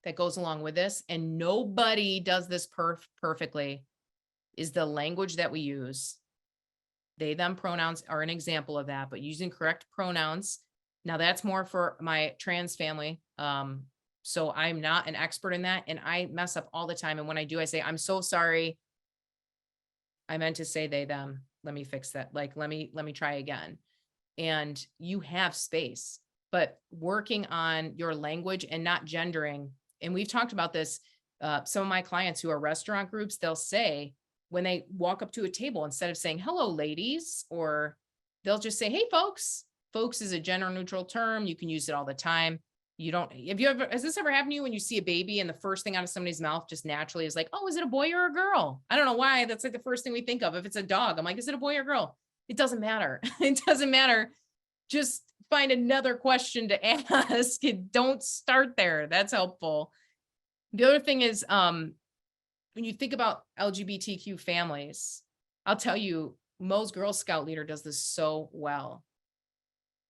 that goes along with this, and nobody does this perfectly, is the language that we use. They, them pronouns are an example of that, but using correct pronouns. Now that's more for my trans family. So I'm not an expert in that, and I mess up all the time. And when I do, I say, I'm so sorry. I meant to say they, them. Let me fix that. Like, let me try again. And you have space, but working on your language and not gendering. And we've talked about this. Some of my clients who are restaurant groups, they'll say when they walk up to a table, instead of saying, hello, ladies, or they'll just say, hey, folks. Folks is a gender neutral term. You can use it all the time. Has this ever happened to you when you see a baby and the first thing out of somebody's mouth just naturally is like, oh, is it a boy or a girl? I don't know why. That's like the first thing we think of. If it's a dog, I'm like, is it a boy or a girl? It doesn't matter. It doesn't matter. Just find another question to ask. Don't start there. That's helpful. The other thing is, when you think about LGBTQ families, I'll tell you, Mo's Girl Scout leader does this so well.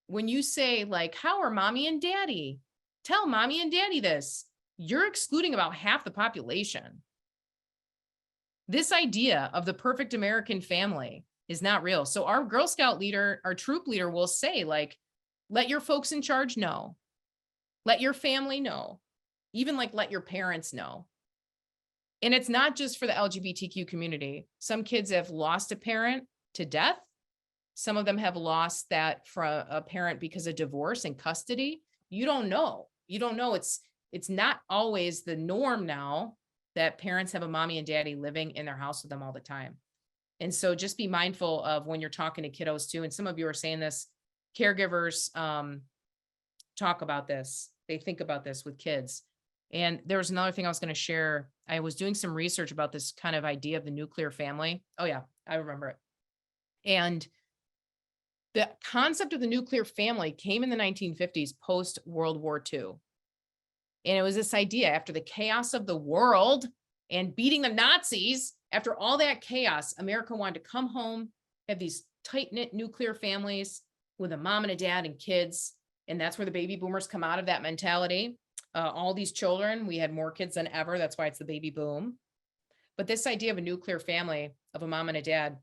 When you say like, how are mommy and daddy? Tell mommy and daddy this. You're excluding about half the population. This idea of the perfect American family is not real. So our Girl Scout leader, our troop leader will say like, let your folks in charge know. Let your family know. Even like let your parents know. And it's not just for the LGBTQ community. Some kids have lost a parent to death. Some of them have lost that from a parent because of divorce and custody. You don't know. You don't know. It's not always the norm now that parents have a mommy and daddy living in their house with them all the time. And so just be mindful of when you're talking to kiddos too. And some of you are saying this, caregivers talk about this. They think about this with kids. And there was another thing I was going to share. I was doing some research about this kind of idea of the nuclear family. Oh yeah, I remember it. And the concept of the nuclear family came in the 1950s, post World War II. And it was this idea after the chaos of the world and beating the Nazis, after all that chaos, America wanted to come home, have these tight-knit nuclear families with a mom and a dad and kids. And that's where the baby boomers come out of that mentality. All these children, we had more kids than ever. That's why it's the baby boom. But this idea of a nuclear family of a mom and a dad,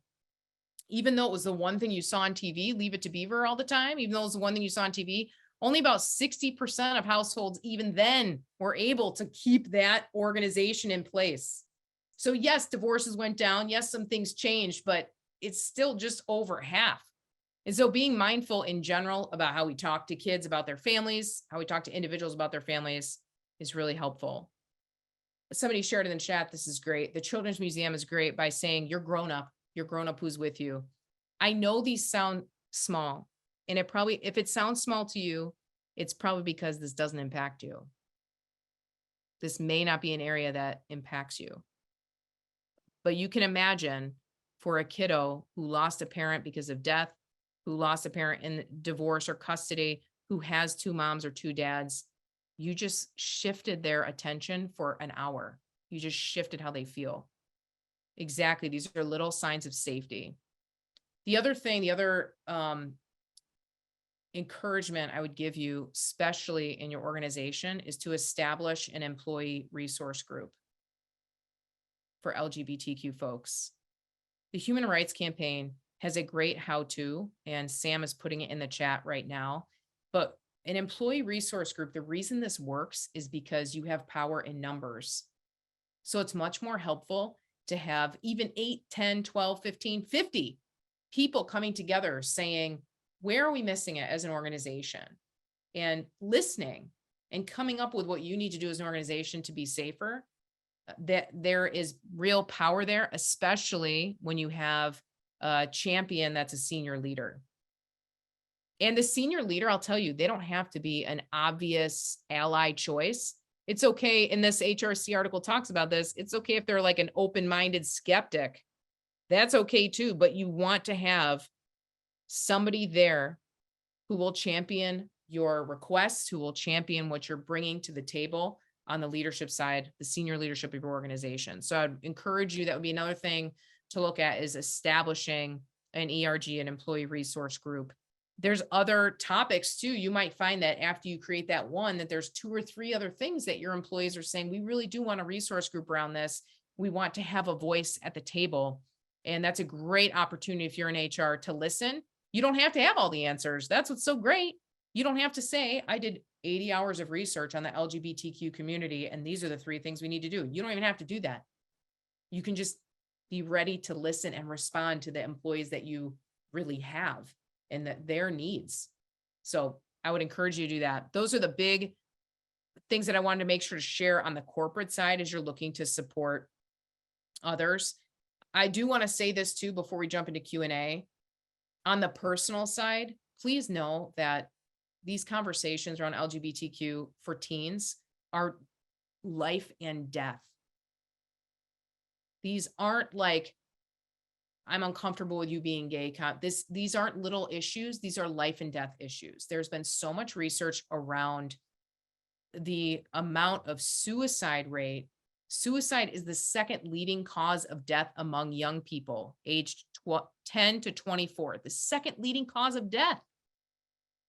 even though it was the one thing you saw on TV, Leave It to Beaver all the time, even though it was the one thing you saw on TV, only about 60% of households even then were able to keep that organization in place. So yes, divorces went down. Yes, some things changed, but it's still just over half. And so being mindful in general about how we talk to kids about their families, how we talk to individuals about their families is really helpful. Somebody shared in the chat, this is great. The Children's Museum is great by saying you're grown up who's with you. I know these sound small, and if it sounds small to you, it's probably because this doesn't impact you. This may not be an area that impacts you. But you can imagine for a kiddo who lost a parent because of death, who lost a parent in divorce or custody, who has two moms or two dads, You just shifted their attention for an hour. You just shifted how they feel. Exactly. These are little signs of safety. The other encouragement I would give you, especially in your organization, is to establish an employee resource group for LGBTQ folks. The Human Rights Campaign has a great how-to, and Sam is putting it in the chat right now. But an employee resource group, the reason this works is because you have power in numbers. So it's much more helpful to have even 8, 10, 12, 15, 50 people coming together saying, where are we missing it as an organization? And listening and coming up with what you need to do as an organization to be safer. That there is real power there, especially when you have a champion that's a senior leader. And the senior leader, I'll tell you, they don't have to be an obvious ally choice. It's okay. And this HRC article talks about this. It's okay if they're like an open-minded skeptic. That's okay too. But you want to have somebody there who will champion your requests, who will champion what you're bringing to the table on the leadership side, the senior leadership of your organization. So I'd encourage you, that would be another thing to look at, is establishing an ERG, an employee resource group. There's other topics too. You might find that after you create that one, that there's 2 or 3 other things that your employees are saying, we really do want a resource group around this. We want to have a voice at the table. And that's a great opportunity if you're in HR to listen. You don't have to have all the answers. That's what's so great. You don't have to say, I did 80 hours of research on the LGBTQ community, and these are the 3 things we need to do. You don't even have to do that. You can just be ready to listen and respond to the employees that you really have and their needs. So I would encourage you to do that. Those are the big things that I wanted to make sure to share on the corporate side as you're looking to support others. I do want to say this too, before we jump into Q&A. On the personal side, please know that these conversations around LGBTQ for teens are life and death. These aren't like, I'm uncomfortable with you being gay. These aren't little issues. These are life and death issues. There's been so much research around the amount of suicide rate. Suicide is the second leading cause of death among young people aged 10 to 24, the second leading cause of death.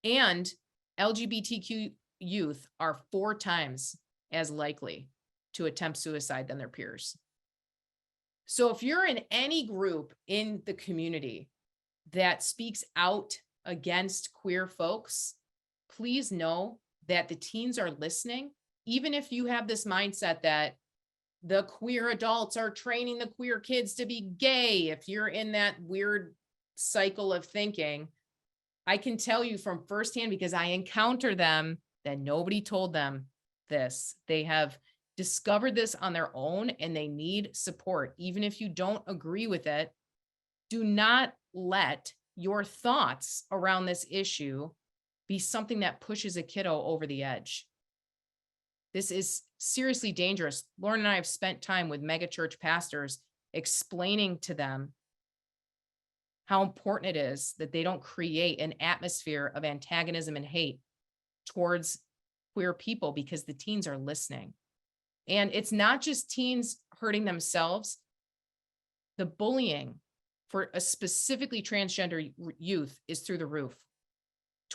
And LGBTQ youth are 4 times as likely to attempt suicide than their peers. So if you're in any group in the community that speaks out against queer folks, please know that the teens are listening. Even if you have this mindset that the queer adults are training the queer kids to be gay, if you're in that weird cycle of thinking, I can tell you from firsthand, because I encounter them, that nobody told them this. They have discovered this on their own and they need support. Even if you don't agree with it, do not let your thoughts around this issue be something that pushes a kiddo over the edge. This is seriously dangerous. Lauren and I have spent time with megachurch pastors explaining to them how important it is that they don't create an atmosphere of antagonism and hate towards queer people, because the teens are listening. And it's not just teens hurting themselves. The bullying for a specifically transgender youth is through the roof.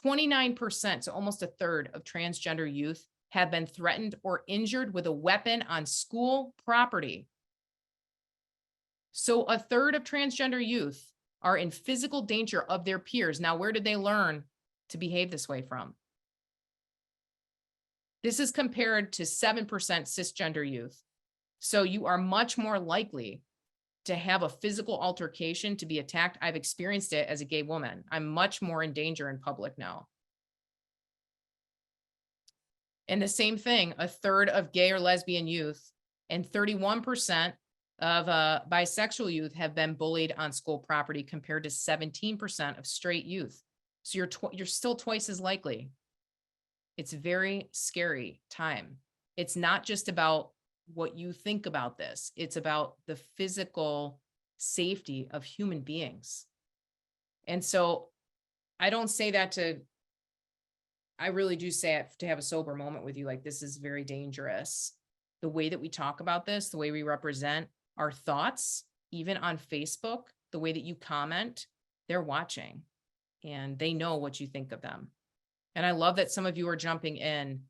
29%, so almost a third of transgender youth, have been threatened or injured with a weapon on school property. So a third of transgender youth are in physical danger of their peers. Now, where did they learn to behave this way from? This is compared to 7% cisgender youth. So you are much more likely to have a physical altercation, to be attacked. I've experienced it as a gay woman. I'm much more in danger in public now. And the same thing, a third of gay or lesbian youth and 31% of bisexual youth have been bullied on school property, compared to 17% of straight youth. So you're still twice as likely. It's a very scary time. It's not just about what you think about this. It's about the physical safety of human beings. And so I don't say that I really do say it to have a sober moment with you. Like, this is very dangerous. The way that we talk about this, the way we represent our thoughts, even on Facebook, the way that you comment, they're watching and they know what you think of them. And I love that some of you are jumping in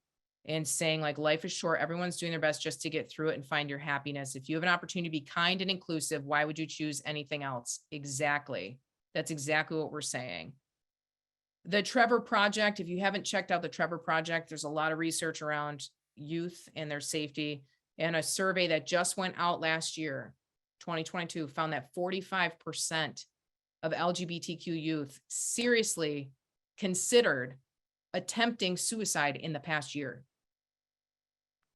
and saying, like, life is short. Everyone's doing their best just to get through it and find your happiness. If you have an opportunity to be kind and inclusive, why would you choose anything else? Exactly. That's exactly what we're saying. The Trevor Project, if you haven't checked out the Trevor Project, there's a lot of research around youth and their safety. And a survey that just went out last year, 2022, found that 45% of LGBTQ youth seriously considered attempting suicide in the past year.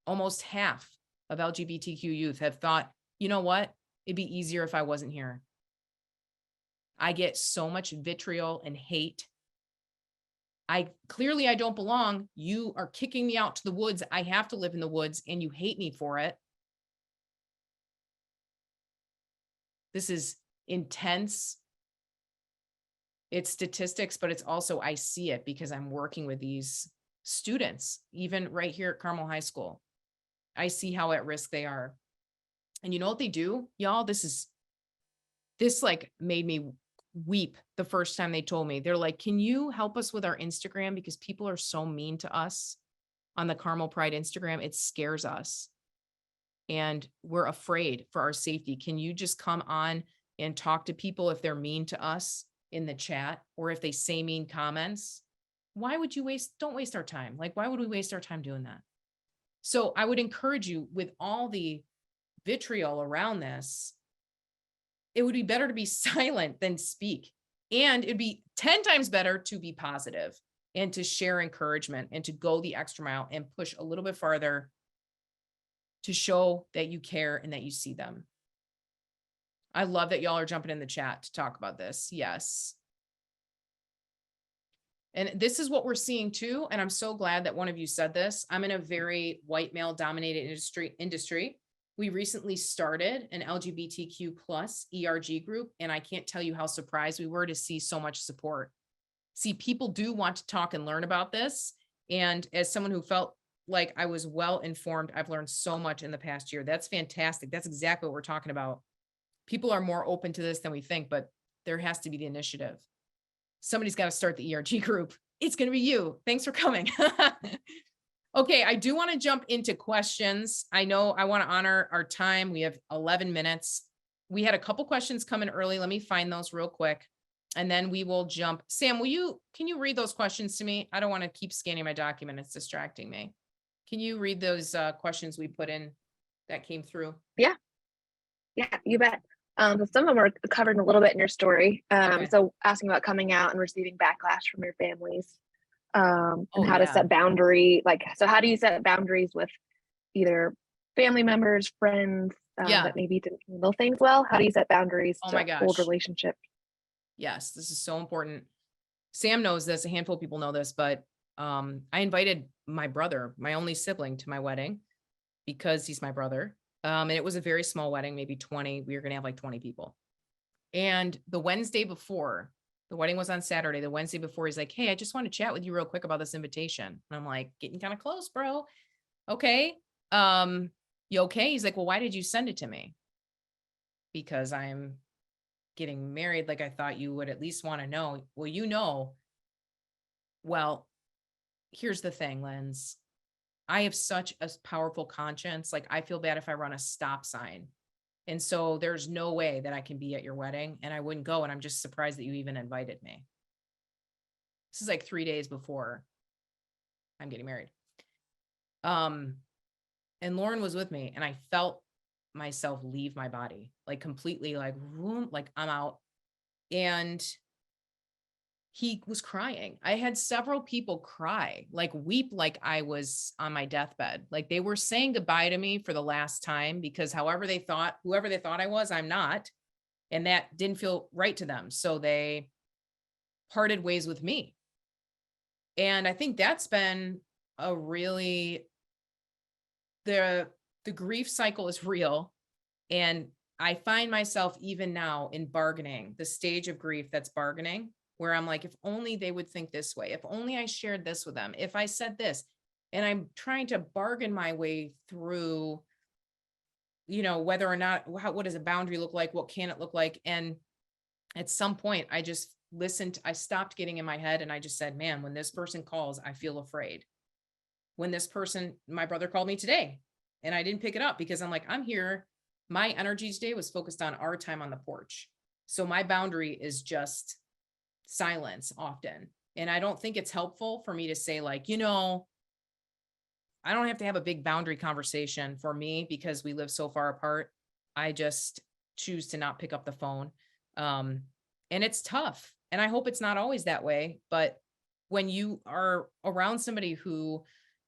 Almost half of LGBTQ youth have thought, you know what? It'd be easier if I wasn't here. I get so much vitriol and hate. I don't belong. You are kicking me out to the woods. I have to live in the woods and you hate me for it. This is intense. It's statistics, but it's also, I see it because I'm working with these students, even right here at Carmel High School. I see how at risk they are. And you know what they do, y'all? This like made me weep the first time they told me. They're like, can you help us with our Instagram? Because people are so mean to us on the Carmel Pride Instagram. It scares us. And we're afraid for our safety. Can you just come on and talk to people if they're mean to us in the chat, or if they say mean comments? Why would you don't waste our time? Like, why would we waste our time doing that? So I would encourage you, with all the vitriol around this, it would be better to be silent than speak. And it'd be 10 times better to be positive and to share encouragement and to go the extra mile and push a little bit farther to show that you care and that you see them. I love that y'all are jumping in the chat to talk about this. Yes. And this is what we're seeing too. And I'm so glad that one of you said this. I'm in a very white male dominated industry. We recently started an LGBTQ plus ERG group. And I can't tell you how surprised we were to see so much support. See, people do want to talk and learn about this. And as someone who felt like I was well informed, I've learned so much in the past year. That's fantastic. That's exactly what we're talking about. People are more open to this than we think, but there has to be the initiative. Somebody's got to start the ERG group. It's going to be you. Thanks for coming. Okay, I do want to jump into questions. I know I want to honor our time. We have 11 minutes. We had a couple questions come in early. Let me find those real quick. And then we will jump. Sam, can you read those questions to me? I don't want to keep scanning my document. It's distracting me. Can you read those questions we put in that came through? Yeah, you bet. Some of them are covered a little bit in your story. Okay. So asking about coming out and receiving backlash from your families, and how to set so how do you set boundaries with either family members, friends, that maybe didn't handle things well? How do you set boundaries to hold relationships? Yes, this is so important. Sam knows this, a handful of people know this, but I invited my brother, my only sibling, to my wedding because he's my brother. And it was a very small wedding, maybe 20. We were going to have like 20 people. And the Wednesday before, the wedding was on Saturday. The Wednesday before, he's like, hey, I just want to chat with you real quick about this invitation. And I'm like, getting kind of close, bro. Okay. You okay? He's like, well, why did you send it to me? Because I'm getting married. Like, I thought you would at least want to know. Well, here's the thing, Linz. I have such a powerful conscience. Like, I feel bad if I run a stop sign. And so there's no way that I can be at your wedding, and I wouldn't go. And I'm just surprised that you even invited me. This is like 3 days before I'm getting married. And Lauren was with me, and I felt myself leave my body, like completely, like I'm out. And he was crying. I had several people cry, like weep, like I was on my deathbed. Like they were saying goodbye to me for the last time, because whoever they thought I was, I'm not. And that didn't feel right to them. So they parted ways with me. And I think that's been a really, the grief cycle is real. And I find myself even now in bargaining, the stage of grief that's bargaining. where I'm like, if only they would think this way, if only I shared this with them, if I said this, and I'm trying to bargain my way through, whether or not, what does a boundary look like? What can it look like? And at some point I just listened, I stopped getting in my head and I just said, man, when this person calls, I feel afraid. When this person, my brother called me today and I didn't pick it up because I'm like, I'm here. My energy today was focused on our time on the porch. So my boundary is just silence often. And I don't think it's helpful for me to say like, I don't have to have a big boundary conversation for me because we live so far apart. I just choose to not pick up the phone. And it's tough. And I hope it's not always that way. But when you are around somebody who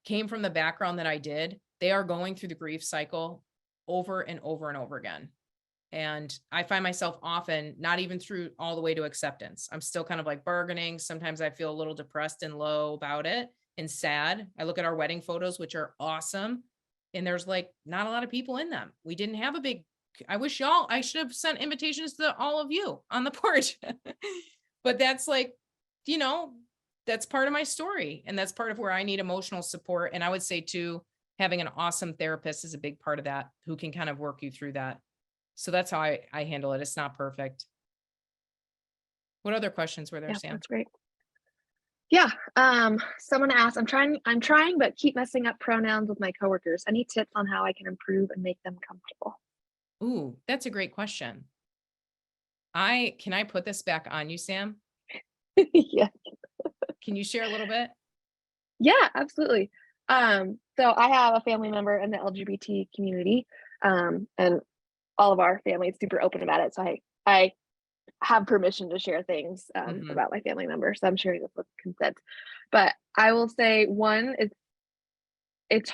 came from the background that I did, they are going through the grief cycle over and over and over again. And I find myself often not even through all the way to acceptance. I'm still kind of like bargaining. Sometimes I feel a little depressed and low about it and sad. I look at our wedding photos, which are awesome. And there's like not a lot of people in them. We didn't have a big, I should have sent invitations to all of you on the porch. But that's like, that's part of my story. And that's part of where I need emotional support. And I would say too, having an awesome therapist is a big part of that, who can kind of work you through that. So that's how I handle it. It's not perfect. What other questions were there, Sam? That's great. Yeah. Someone asked, I'm trying, but keep messing up pronouns with my coworkers. Any tips on how I can improve and make them comfortable? Ooh, that's a great question. Can I put this back on you, Sam? Yeah. Can you share a little bit? Yeah, absolutely. So I have a family member in the LGBT community, and all of our family is super open about it. So I have permission to share things about my family member. So I'm sharing this with consent. But I will say it's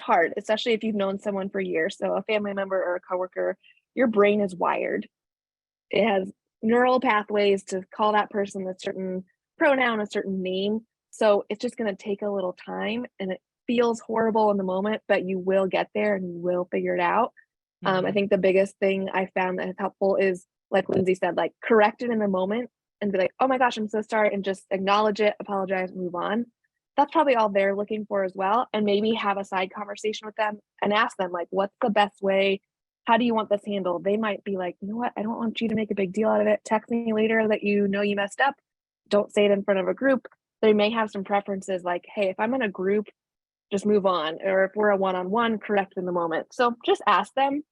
hard, especially if you've known someone for years. So a family member or a coworker, your brain is wired. It has neural pathways to call that person a certain pronoun, a certain name. So it's just going to take a little time and it feels horrible in the moment, but you will get there and you will figure it out. I think the biggest thing I found that is helpful is, like Lindsay said, like correct it in the moment and be like, oh my gosh, I'm so sorry, and just acknowledge it, apologize, move on. That's probably all they're looking for as well. And maybe have a side conversation with them and ask them, like, what's the best way? How do you want this handled? They might be like, you know what? I don't want you to make a big deal out of it. Text me later that you know you messed up. Don't say it in front of a group. They may have some preferences like, hey, if I'm in a group, just move on. Or if we're a one-on-one, correct in the moment. So just ask them.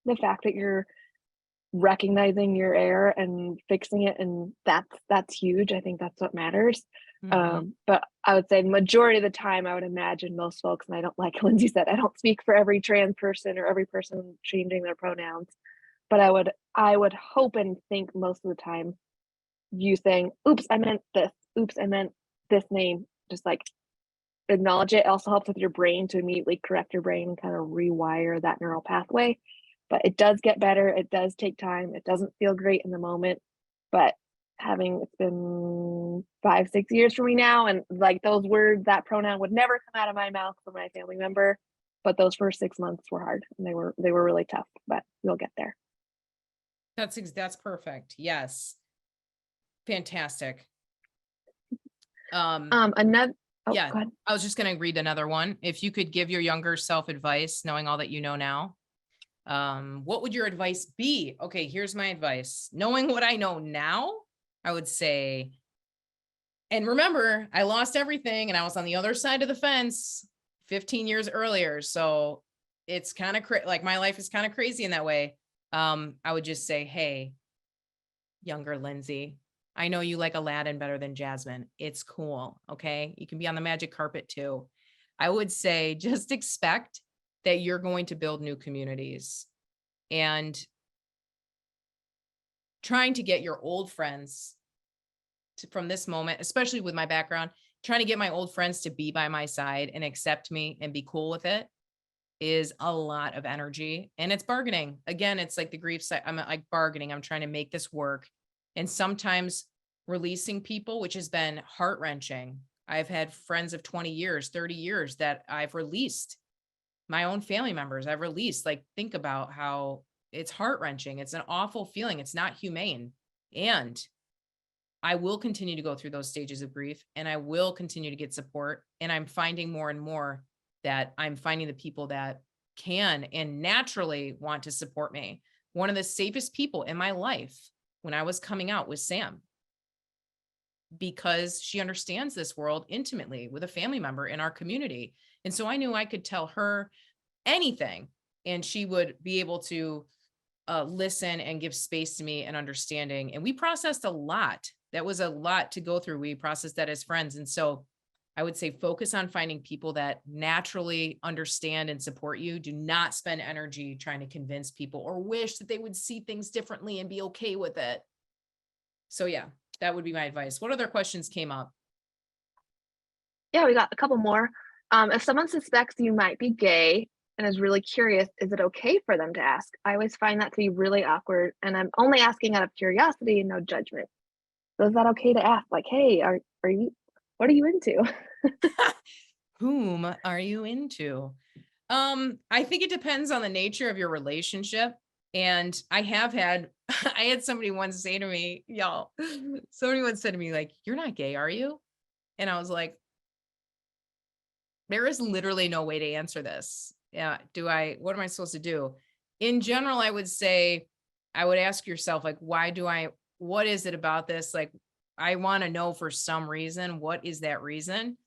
The fact that you're recognizing your error and fixing it, and that's huge. I think that's what matters. But I would say the majority of the time, I would imagine most folks, and I don't, like Lindsay said, I don't speak for every trans person or every person changing their pronouns, but I would hope and think most of the time you saying, oops, I meant this, oops, I meant this name, just like acknowledge it. It also helps with your brain to immediately correct your brain and kind of rewire that neural pathway. But it does get better. It does take time. It doesn't feel great in the moment, but it's been 5-6 years for me now, and like those words, that pronoun would never come out of my mouth for my family member, but those first 6 months were hard and they were really tough, but we'll get there. That's perfect. Yes. Fantastic. Another yeah, go ahead. I was just going to read another one. If you could give your younger self advice, knowing all that you know now, what would your advice be? Okay, here's my advice. Knowing what I know now, I would say, and remember, I lost everything and I was on the other side of the fence 15 years earlier. So it's kind of like my life is kind of crazy in that way. I would just say, hey, younger Lindsay, I know you like Aladdin better than Jasmine. It's cool. Okay. You can be on the magic carpet too. I would say just expect that you're going to build new communities, and trying to get your old friends from this moment, especially with my background, trying to get my old friends to be by my side and accept me and be cool with it is a lot of energy, and it's bargaining. Again, it's like the grief side. I'm like bargaining. I'm trying to make this work. And sometimes releasing people, which has been heart-wrenching. I've had friends of 20 years, 30 years that I've released. My own family members I've released. Like, think about how it's heart-wrenching. It's an awful feeling. It's not humane. And I will continue to go through those stages of grief, and I will continue to get support. And I'm finding more and more that I'm finding the people that can and naturally want to support me. One of the safest people in my life when I was coming out was Sam, because she understands this world intimately with a family member in our community. And so I knew I could tell her anything and she would be able to listen and give space to me and understanding. And we processed a lot. That was a lot to go through. We processed that as friends. And so I would say focus on finding people that naturally understand and support you. Do not spend energy trying to convince people or wish that they would see things differently and be okay with it. So yeah, that would be my advice. What other questions came up? Yeah, we got a couple more. If someone suspects you might be gay and is really curious, is it okay for them to ask? I always find that to be really awkward, and I'm only asking out of curiosity and no judgment. So is that okay to ask? Like, hey, are you, what are you into? Whom are you into? I think it depends on the nature of your relationship. And I had somebody once say to me, y'all, somebody once said to me, like, you're not gay, are you? And I was like, there is literally no way to answer this. Yeah. What am I supposed to do? In general, I would say, I would ask yourself, like, what is it about this? Like, I want to know for some reason, what is that reason?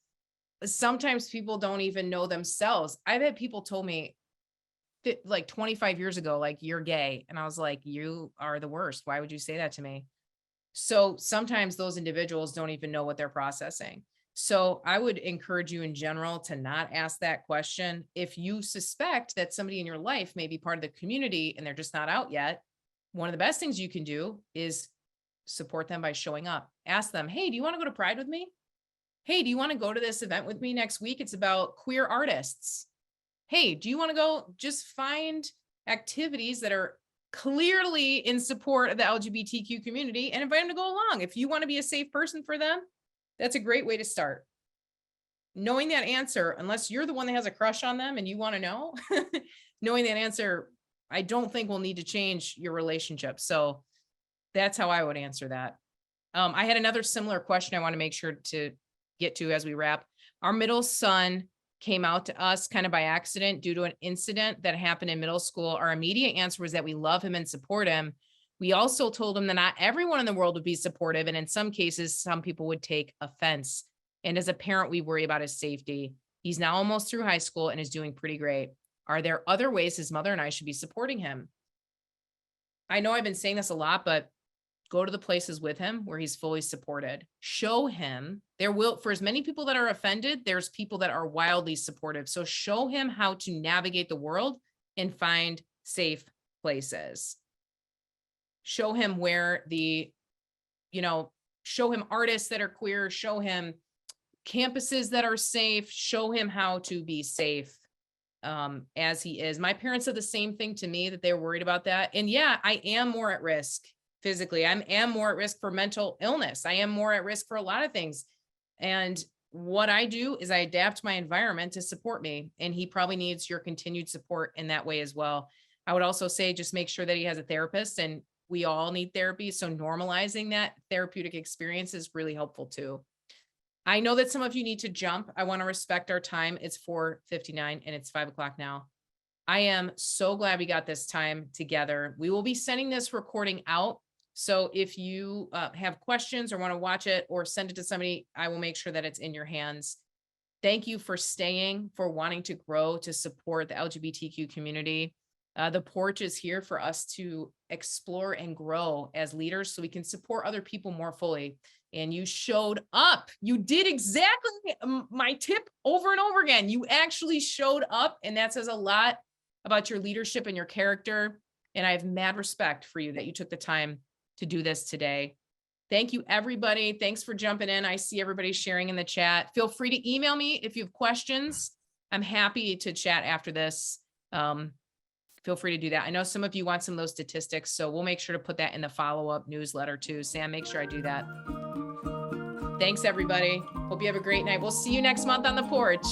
Sometimes people don't even know themselves. I've had people told me like 25 years ago, like, you're gay. And I was like, you are the worst. Why would you say that to me? So sometimes those individuals don't even know what they're processing. So I would encourage you in general to not ask that question. If you suspect that somebody in your life may be part of the community and they're just not out yet, one of the best things you can do is support them by showing up. Ask them, hey, do you want to go to Pride with me? Hey, do you want to go to this event with me next week? It's about queer artists. Hey, do you want to go? Just find activities that are clearly in support of the LGBTQ community and invite them to go along. If you want to be a safe person for them, that's a great way to start. Knowing that answer, unless you're the one that has a crush on them and you want to know, knowing that answer, I don't think will need to change your relationship. So that's how I would answer that. I had another similar question I want to make sure to get to as we wrap. Our middle son came out to us kind of by accident due to an incident that happened in middle school. Our immediate answer was that we love him and support him. We also told him that not everyone in the world would be supportive. And in some cases, some people would take offense. And as a parent, we worry about his safety. He's now almost through high school and is doing pretty great. Are there other ways his mother and I should be supporting him? I know I've been saying this a lot, but go to the places with him where he's fully supported. Show him for as many people that are offended, there's people that are wildly supportive. So show him how to navigate the world and find safe places. Show him show him artists that are queer, show him campuses that are safe, show him how to be safe as he is. My parents said the same thing to me, that they were worried about that. And yeah, I am more at risk physically. I am more at risk for mental illness. I am more at risk for a lot of things. And what I do is I adapt my environment to support me. And he probably needs your continued support in that way as well. I would also say, just make sure that he has a therapist, and we all need therapy. So normalizing that therapeutic experience is really helpful too. I know that some of you need to jump. I want to respect our time. It's 4:59 and it's 5:00 now. I am so glad we got this time together. We will be sending this recording out. So if you have questions or want to watch it or send it to somebody, I will make sure that it's in your hands. Thank you for staying, for wanting to grow, to support the LGBTQ community. The Porch is here for us to explore and grow as leaders so we can support other people more fully. And you showed up. You did exactly my tip over and over again. You actually showed up, and that says a lot about your leadership and your character. And I have mad respect for you that you took the time to do this today. Thank you, everybody. Thanks for jumping in. I see everybody sharing in the chat. Feel free to email me if you have questions. I'm happy to chat after this. Feel free to do that. I know some of you want some of those statistics, so we'll make sure to put that in the follow-up newsletter too. Sam, make sure I do that. Thanks, everybody. Hope you have a great night. We'll see you next month on the Porch.